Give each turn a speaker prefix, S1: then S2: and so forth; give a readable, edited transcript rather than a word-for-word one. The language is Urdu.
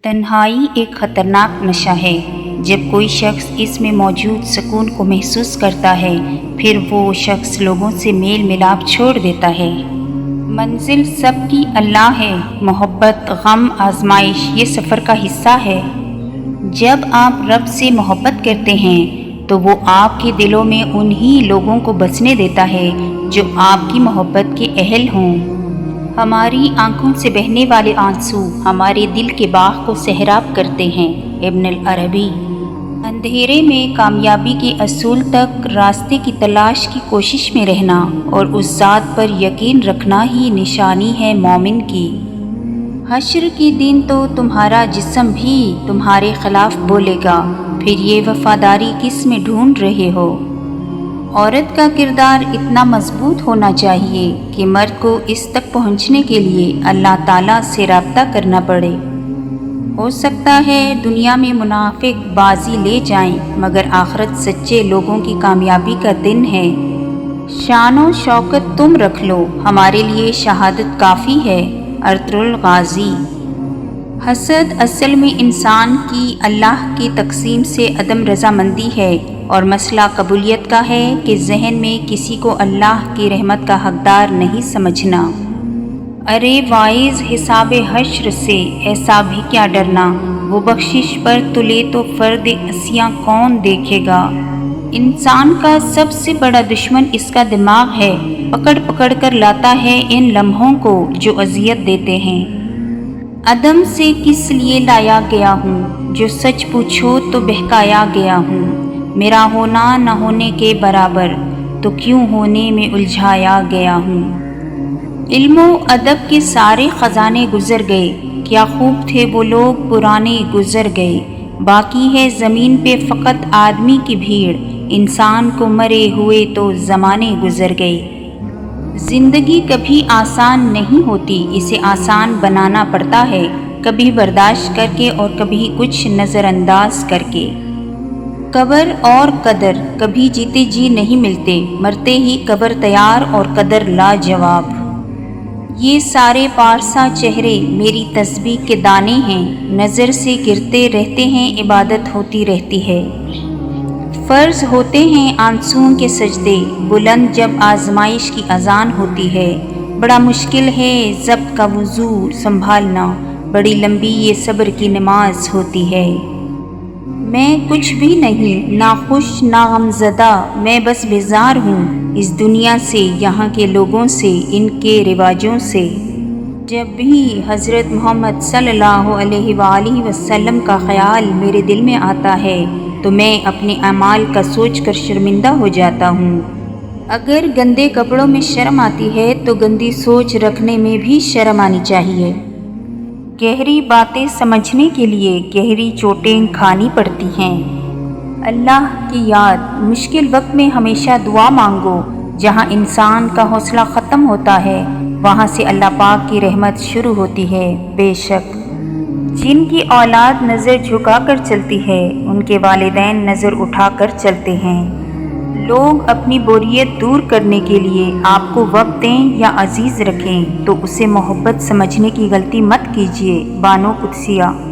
S1: تنہائی ایک خطرناک نشہ ہے۔ جب کوئی شخص اس میں موجود سکون کو محسوس کرتا ہے پھر وہ شخص لوگوں سے میل ملاپ چھوڑ دیتا ہے۔ منزل سب کی اللہ ہے، محبت، غم، آزمائش یہ سفر کا حصہ ہے۔ جب آپ رب سے محبت کرتے ہیں تو وہ آپ کے دلوں میں انہی لوگوں کو بسنے دیتا ہے جو آپ کی محبت کے اہل ہوں۔ ہماری آنکھوں سے بہنے والے آنسو ہمارے دل کے باغ کو سیراب کرتے ہیں۔ ابن العربی۔ اندھیرے میں کامیابی کے اصول تک راستے کی تلاش کی کوشش میں رہنا اور اس ذات پر یقین رکھنا ہی نشانی ہے مومن کی۔ حشر کے دن تو تمہارا جسم بھی تمہارے خلاف بولے گا، پھر یہ وفاداری کس میں ڈھونڈ رہے ہو؟ عورت کا کردار اتنا مضبوط ہونا چاہیے کہ مرد کو اس تک پہنچنے کے لیے اللہ تعالیٰ سے رابطہ کرنا پڑے۔ ہو سکتا ہے دنیا میں منافق بازی لے جائیں مگر آخرت سچے لوگوں کی کامیابی کا دن ہے۔ شان و شوکت تم رکھ لو، ہمارے لیے شہادت کافی ہے۔ Ertugrul Ghazi. حسد اصل میں انسان کی اللہ کی تقسیم سے عدم رضامندی ہے اور مسئلہ قبولیت کا ہے کہ ذہن میں کسی کو اللہ کی رحمت کا حقدار نہیں سمجھنا۔ ارے واعظ، حساب حشر سے ایسا بھی کیا ڈرنا، وہ بخشش پر تلے تو فرد عصیاں کون دیکھے گا۔ انسان کا سب سے بڑا دشمن اس کا دماغ ہے، پکڑ پکڑ کر لاتا ہے ان لمحوں کو جو اذیت دیتے ہیں۔ عدم سے کس لیے لایا گیا ہوں، جو سچ پوچھو تو بہکایا گیا ہوں۔ میرا ہونا نہ ہونے کے برابر، تو کیوں ہونے میں الجھایا گیا ہوں۔ علم و ادب کے سارے خزانے گزر گئے، کیا خوب تھے وہ لوگ پرانے گزر گئے۔ باقی ہے زمین پہ فقط آدمی کی بھیڑ، انسان کو مرے ہوئے تو زمانے گزر گئے۔ زندگی کبھی آسان نہیں ہوتی، اسے آسان بنانا پڑتا ہے، کبھی برداشت کر کے اور کبھی کچھ نظر انداز کر کے۔ قبر اور قدر کبھی جیتے جی نہیں ملتے، مرتے ہی قبر تیار اور قدر لاجواب۔ یہ سارے پارسا چہرے میری تسبیح کے دانے ہیں، نظر سے گرتے رہتے ہیں، عبادت ہوتی رہتی ہے۔ فرض ہوتے ہیں آنسوؤں کے سجدے، بلند جب آزمائش کی اذان ہوتی ہے۔ بڑا مشکل ہے ضبط کا وضو سنبھالنا، بڑی لمبی یہ صبر کی نماز ہوتی ہے۔ میں کچھ بھی نہیں، نہ خوش نہ غمزدہ، میں بس بیزار ہوں اس دنیا سے، یہاں کے لوگوں سے، ان کے رواجوں سے۔ جب بھی حضرت محمد صلی اللہ علیہ وآلہ وسلم کا خیال میرے دل میں آتا ہے تو میں اپنے اعمال کا سوچ کر شرمندہ ہو جاتا ہوں۔ اگر گندے کپڑوں میں شرم آتی ہے تو گندی سوچ رکھنے میں بھی شرم آنی چاہیے۔ گہری باتیں سمجھنے کے لیے گہری چوٹیں کھانی پڑتی ہیں۔ اللہ کی یاد، مشکل وقت میں ہمیشہ دعا مانگو۔ جہاں انسان کا حوصلہ ختم ہوتا ہے وہاں سے اللہ پاک کی رحمت شروع ہوتی ہے۔ بے شک جن کی اولاد نظر جھکا کر چلتی ہے ان کے والدین نظر اٹھا کر چلتے ہیں۔ لوگ اپنی بوریت دور کرنے کے لیے آپ کو وقت دیں یا عزیز رکھیں تو اسے محبت سمجھنے کی غلطی مت کیجیے۔ بانو قدسیہ۔